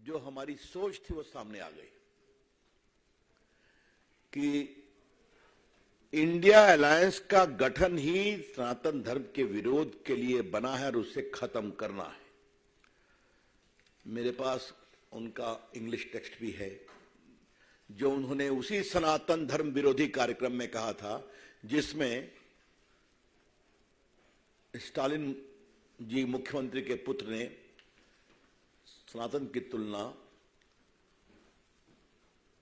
जो हमारी सोच थी वो सामने आ गई कि इंडिया अलायंस का गठन ही सनातन धर्म के विरोध के लिए बना है और उसे खत्म करना है। मेरे पास उनका इंग्लिश टेक्स्ट भी है जो उन्होंने उसी सनातन धर्म विरोधी कार्यक्रम में कहा था जिसमें स्टालिन जी मुख्यमंत्री के पुत्र ने सनातन की तुलना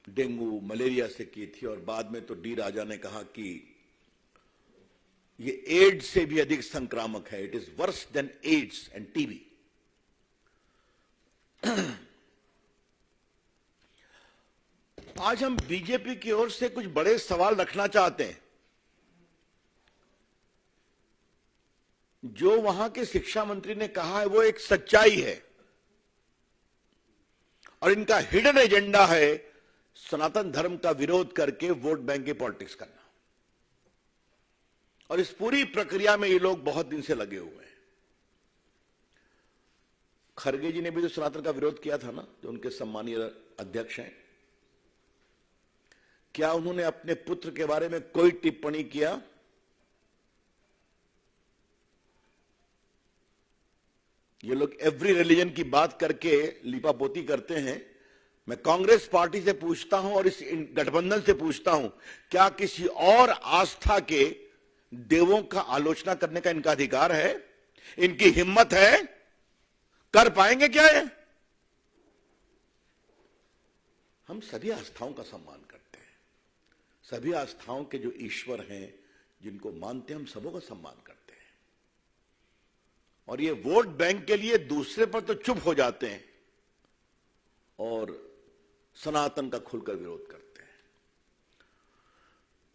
डेंगू मलेरिया से की थी और बाद में तो डी राजा ने कहा कि ये एड्स से भी अधिक संक्रामक है, it is worse than AIDS and TB. आज हम बीजेपी की ओर से कुछ बड़े सवाल रखना चाहते हैं। जो वहां के शिक्षा मंत्री ने कहा है वो एक सच्चाई है और इनका हिडन एजेंडा है सनातन धर्म का विरोध करके वोट बैंक की पॉलिटिक्स करना। और इस पूरी प्रक्रिया में ये लोग बहुत दिन से लगे हुए हैं। खरगे जी ने भी तो सनातन का विरोध किया था ना, जो उनके सम्मानीय अध्यक्ष हैं। क्या उन्होंने अपने पुत्र के बारे में कोई टिप्पणी किया? ये लोग एवरी रिलीजन की बात करके लिपापोती करते हैं। मैं कांग्रेस पार्टी से पूछता हूं और इस गठबंधन से पूछता हूं, क्या किसी और आस्था के देवों का आलोचना करने का इनका अधिकार है? इनकी हिम्मत है? कर पाएंगे क्या ये? हम सभी आस्थाओं का सम्मान करते हैं। सभी आस्थाओं के जो ईश्वर हैं, जिनको मानते हैं, हम सबों का सम्मान करते हैं। और ये वोट बैंक के लिए दूसरे पर तो चुप हो जाते हैं और सनातन का खुलकर विरोध करते हैं।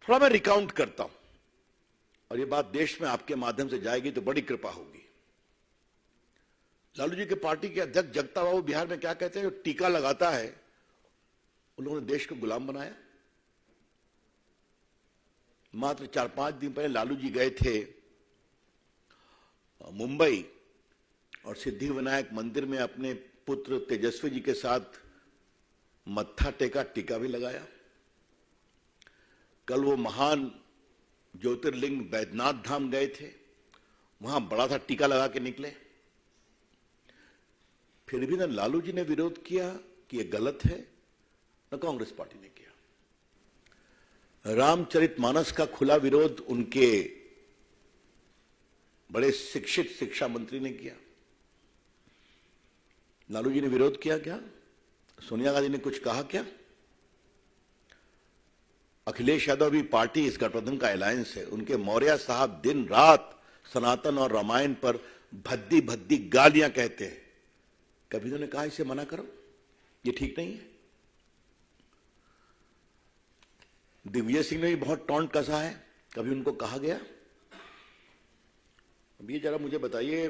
थोड़ा मैं रिकाउंट करता हूं और ये बात देश में आपके माध्यम से जाएगी तो बड़ी कृपा होगी। लालू जी के पार्टी के अध्यक्ष जगता बाबू बिहार में क्या कहते हैं, जो टीका लगाता है उन लोगों ने देश को गुलाम बनाया। मात्र 4-5 दिन पहले लालू जी गए थे मुंबई और सिद्धि विनायक मंदिर में अपने पुत्र तेजस्वी जी के साथ मत्था टेका, टीका भी लगाया। कल वो महान ज्योतिर्लिंग बैद्यनाथ धाम गए थे, वहां बड़ा सा टीका लगा के निकले। फिर भी न लालू जी ने विरोध किया कि ये गलत है, न कांग्रेस पार्टी ने किया। रामचरितमानस का खुला विरोध उनके बड़े शिक्षित शिक्षा मंत्री ने किया। लालू जी ने विरोध किया क्या? सोनिया गांधी ने कुछ कहा क्या? अखिलेश यादव भी पार्टी इस गठबंधन का अलायंस है। उनके मौर्य साहब दिन रात सनातन और रामायण पर भद्दी भद्दी गालियां कहते हैं। कभी उन्होंने कहा इसे मना करो, ये ठीक नहीं है? दिग्विजय सिंह ने भी बहुत टॉन्ट कसा है, कभी उनको कहा गया? अब ये जरा मुझे बताइए,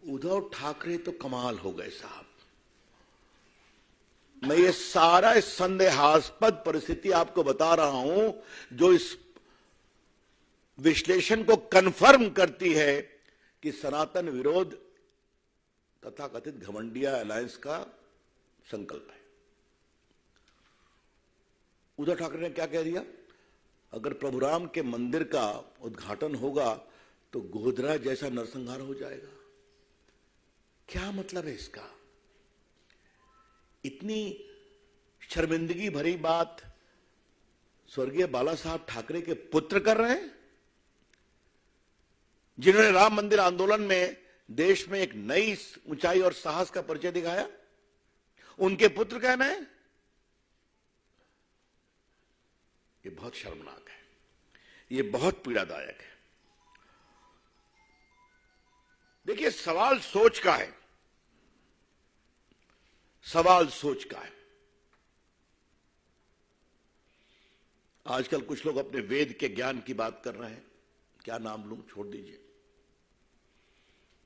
उद्धव ठाकरे तो कमाल हो गए साहब। मैं ये सारा इस संदेहास्पद परिस्थिति आपको बता रहा हूं जो इस विश्लेषण को कंफर्म करती है कि सनातन विरोध तथाकथित घमंडिया अलायंस का संकल्प है। उद्धव ठाकरे ने क्या कह दिया? अगर प्रभुराम के मंदिर का उद्घाटन होगा तो गोधरा जैसा नरसंहार हो जाएगा। क्या मतलब है इसका? इतनी शर्मिंदगी भरी बात स्वर्गीय बाला साहब ठाकरे के पुत्र कर रहे हैं, जिन्होंने राम मंदिर आंदोलन में देश में एक नई ऊंचाई और साहस का परिचय दिखाया। उनके पुत्र कहना है, ये बहुत शर्मनाक है, ये बहुत पीड़ादायक है। देखिए, सवाल सोच का है, सवाल सोच का है। आजकल कुछ लोग अपने वेद के ज्ञान की बात कर रहे हैं, क्या नाम लूं, छोड़ दीजिए।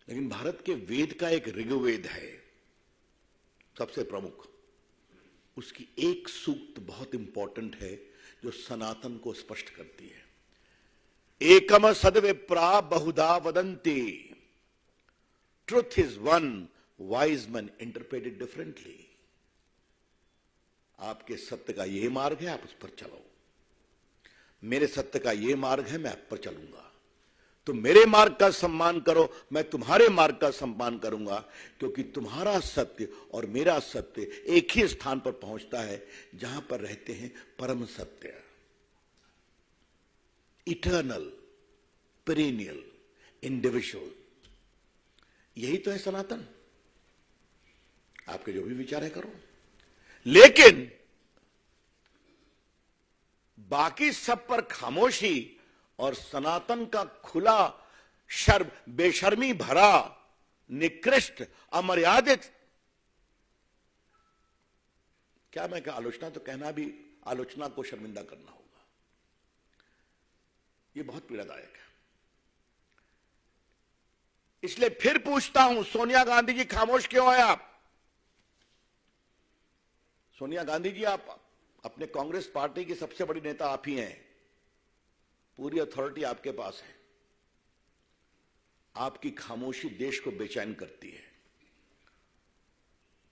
लेकिन भारत के वेद का एक ऋग्वेद है सबसे प्रमुख, उसकी एक सूक्त बहुत इंपॉर्टेंट है जो सनातन को स्पष्ट करती है। एकम सद्विप्रा बहुधा वदन्ति, truth is one wise men interpret it differently. आपके सत्य का ये मार्ग है, आप उस पर चलो। मेरे सत्य का ये मार्ग है, मैं आप पर चलूंगा। तो मेरे मार्ग का सम्मान करो, मैं तुम्हारे मार्ग का सम्मान करूंगा, क्योंकि तुम्हारा सत्य और मेरा सत्य एक ही स्थान पर पहुंचता है जहां पर रहते हैं परम सत्य, इटर्नल, पेरिनियल, इंडिविजुअल। यही तो है सनातन। आपके जो भी विचार है करो, लेकिन बाकी सब पर खामोशी और सनातन का खुला बेशर्मी भरा, निकृष्ट, अमर्यादित, क्या मैं क्या आलोचना तो कहना भी आलोचना को शर्मिंदा करना होगा। यह बहुत पीड़ादायक है। इसलिए फिर पूछता हूं, सोनिया गांधी जी खामोश क्यों है आप? सोनिया गांधी जी, आप अपने कांग्रेस पार्टी की सबसे बड़ी नेता आप ही हैं। पूरी अथॉरिटी आपके पास है। आपकी खामोशी देश को बेचैन करती है।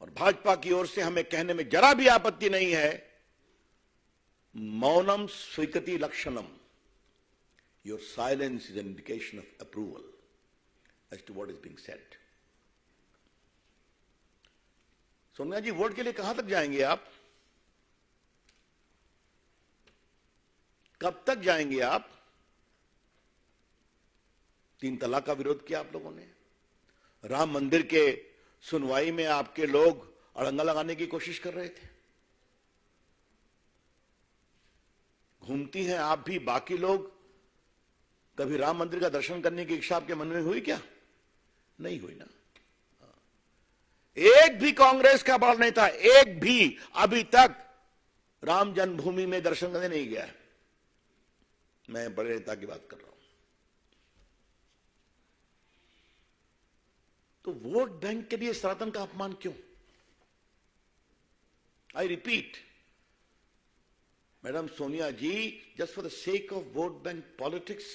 और भाजपा की ओर से हमें कहने में जरा भी आपत्ति नहीं है, मौनम स्वीकृति लक्षणम, your silence is an indication of approval as to what is being said. Sonia ji, vote के लिए कहां तक जाएंगे आप? कब तक जाएंगे आप? 3 तलाक का विरोध किया आप लोगों ने। राम मंदिर के सुनवाई में आपके लोग अड़ंगा लगाने की कोशिश कर रहे थे। घूमती हैं आप भी, बाकी लोग। कभी राम मंदिर का दर्शन करने की इच्छा आपके मन में हुई क्या? नहीं हुई ना। एक भी कांग्रेस का बड़ा नेता, एक भी अभी तक राम जन्मभूमि में दर्शन करने नहीं गया है। मैं बड़े नेता की बात कर रहा हूं। तो वोट बैंक के लिए सनातन का अपमान क्यों? I repeat, madam Sonia ji, just for the sake of vote bank politics,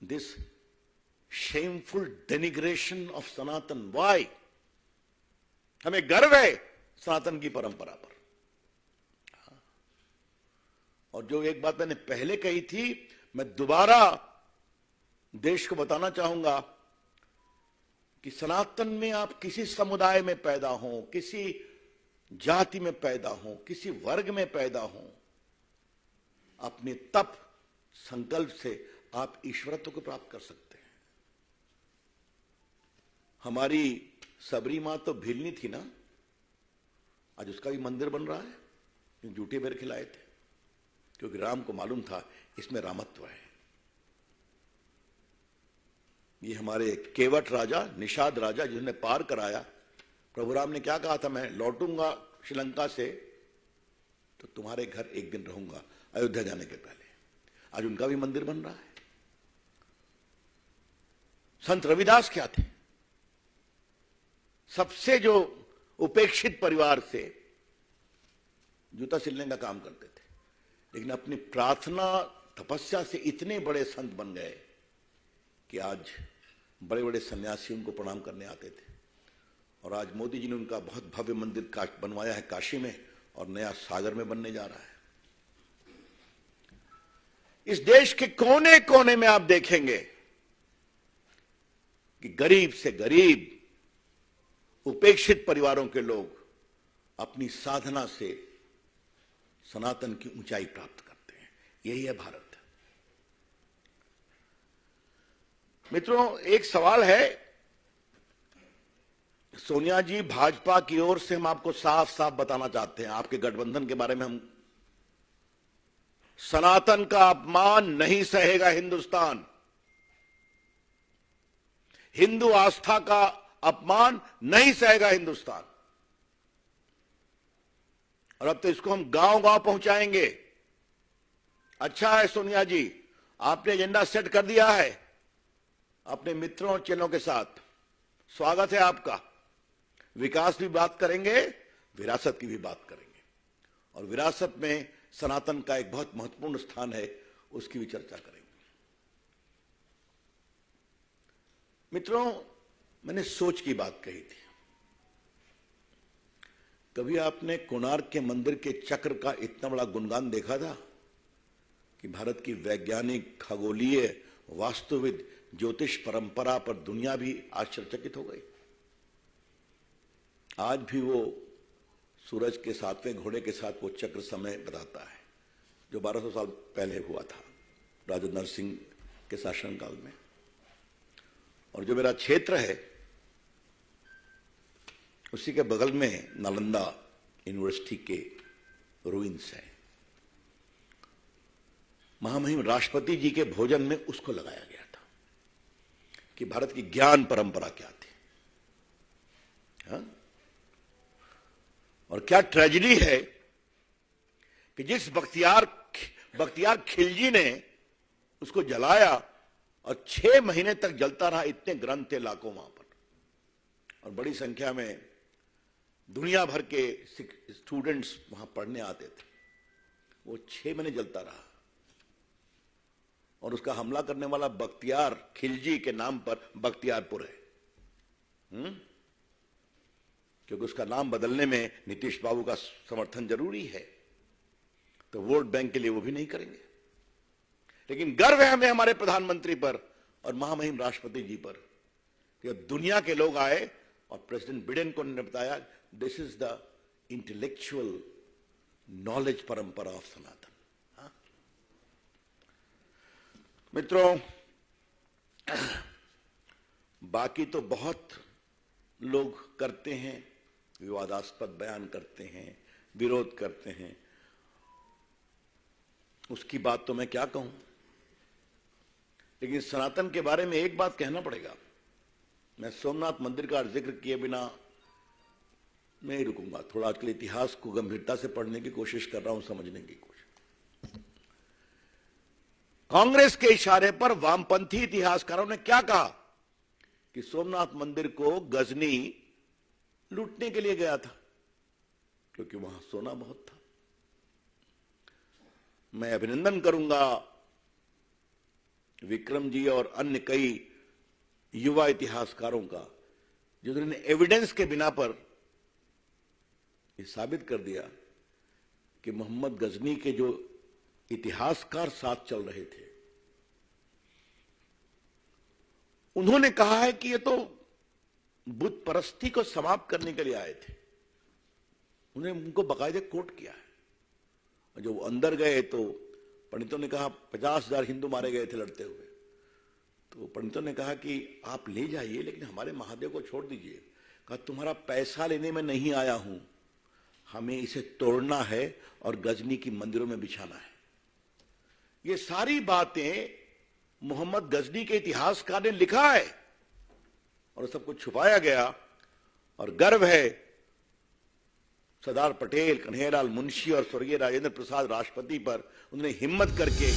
this shameful denigration of Sanatan. Why? हमें गर्व है सनातन की परंपरा पर। और जो एक बात मैंने पहले कही थी, मैं दोबारा देश को बताना चाहूंगा कि सनातन में आप किसी समुदाय में पैदा हो, किसी जाति में पैदा हो, किसी वर्ग में पैदा हो, अपने तप संकल्प से आप ईश्वरत्व को प्राप्त कर सकते हैं। हमारी सबरी मां तो भीलनी थी ना, आज उसका भी मंदिर बन रहा है। झूठे बेर खिलाए थे, क्योंकि राम को मालूम था इसमें रामत्व है। ये हमारे केवट राजा, निषाद राजा, जिन्होंने पार कराया, प्रभु राम ने क्या कहा था, मैं लौटूंगा श्रीलंका से तो तुम्हारे घर एक दिन रहूंगा, अयोध्या जाने के पहले। आज उनका भी मंदिर बन रहा है। संत रविदास क्या थे? सबसे जो उपेक्षित परिवार से जूता सिलने का काम करते थे, लेकिन अपनी प्रार्थना तपस्या से इतने बड़े संत बन गए कि आज बड़े बड़े सन्यासी उनको प्रणाम करने आते थे। और आज मोदी जी ने उनका बहुत भव्य मंदिर बनवाया है काशी में, और नया सागर में बनने जा रहा है। इस देश के कोने कोने में आप देखेंगे कि गरीब से गरीब उपेक्षित परिवारों के लोग अपनी साधना से सनातन की ऊंचाई प्राप्त करते हैं। यही है भारत। मित्रों, एक सवाल है सोनिया जी, भाजपा की ओर से हम आपको साफ साफ बताना चाहते हैं, आपके गठबंधन के बारे में हम, सनातन का अपमान नहीं सहेगा हिंदुस्तान। हिंदू आस्था का अपमान नहीं सहेगा हिंदुस्तान। और अब तो इसको हम गांव गांव पहुंचाएंगे। अच्छा है सोनिया जी, आपने एजेंडा सेट कर दिया है अपने मित्रों और चेलों के साथ, स्वागत है आपका। विकास भी बात करेंगे, विरासत की भी बात करेंगे, और विरासत में सनातन का एक बहुत महत्वपूर्ण स्थान है, उसकी भी चर्चा करेंगे। मित्रों, मैंने सोच की बात कही थी। कभी आपने कोणार्क के मंदिर के चक्र का इतना बड़ा गुणगान देखा था कि भारत की वैज्ञानिक, खगोलीय, वास्तुविद, ज्योतिष परंपरा पर दुनिया भी आश्चर्यचकित हो गई। आज भी वो सूरज के 7वें घोड़े के साथ वो चक्र समय बताता है जो 1200 साल पहले हुआ था राजा नरसिंह के शासनकाल में। और जो मेरा क्षेत्र है उसी के बगल में नालंदा यूनिवर्सिटी के रूइंस है। महामहिम राष्ट्रपति जी के भोजन में उसको लगाया गया था कि भारत की ज्ञान परंपरा क्या थी। हाँ? और क्या ट्रेजेडी है कि जिस बख्तियार खिलजी ने उसको जलाया और 6 महीने तक जलता रहा। इतने ग्रंथ थे लाखों वहां पर, और बड़ी संख्या में दुनिया भर के स्टूडेंट्स वहां पढ़ने आते थे। वो 6 महीने जलता रहा और उसका हमला करने वाला बख्तियार खिलजी के नाम पर बख्तियारपुर है। क्योंकि उसका नाम बदलने में नीतीश बाबू का समर्थन जरूरी है, तो वोट बैंक के लिए वो भी नहीं करेंगे। लेकिन गर्व है हमें हमारे प्रधानमंत्री पर और महामहिम राष्ट्रपति जी पर कि दुनिया के लोग आए और प्रेसिडेंट बिडेन को उन्होंने बताया this is the intellectual knowledge परंपरा ऑफ सनातन। हाँ? मित्रों, बाकी तो बहुत लोग करते हैं, विवादास्पद बयान करते हैं, विरोध करते हैं, उसकी बात तो मैं क्या कहूं। लेकिन सनातन के बारे में एक बात कहना पड़ेगा। मैं सोमनाथ मंदिर का जिक्र किए बिना नहीं रुकूंगा। थोड़ा आजकल इतिहास को गंभीरता से पढ़ने की कोशिश कर रहा हूं, समझने की कोशिश। कांग्रेस के इशारे पर वामपंथी इतिहासकारों ने क्या कहा कि सोमनाथ मंदिर को गजनी लूटने के लिए गया था क्योंकि वहां सोना बहुत था। मैं अभिनंदन करूंगा विक्रम जी और अन्य कई युवा इतिहासकारों का जिन्होंने एविडेंस के बिना पर यह साबित कर दिया कि मोहम्मद गजनी के जो इतिहासकार साथ चल रहे थे उन्होंने कहा है कि ये तो बुत परस्ती को समाप्त करने के लिए आए थे। उन्होंने उनको बाकायदे कोट किया है। और जब वो अंदर गए तो पंडितों ने कहा 50,000 हिंदू मारे गए थे लड़ते हुए। तो पंडितों ने कहा कि आप ले जाइए लेकिन हमारे महादेव को छोड़ दीजिए। कहा तुम्हारा पैसा लेने में नहीं आया हूं, हमें इसे तोड़ना है और गजनी की मंदिरों में बिछाना है। ये सारी बातें मोहम्मद गजनी के इतिहासकार ने लिखा है और सब कुछ छुपाया गया। और गर्व है सरदार पटेल, कन्हैयालाल मुंशी और स्वर्गीय राजेंद्र प्रसाद राष्ट्रपति पर, उन्होंने हिम्मत करके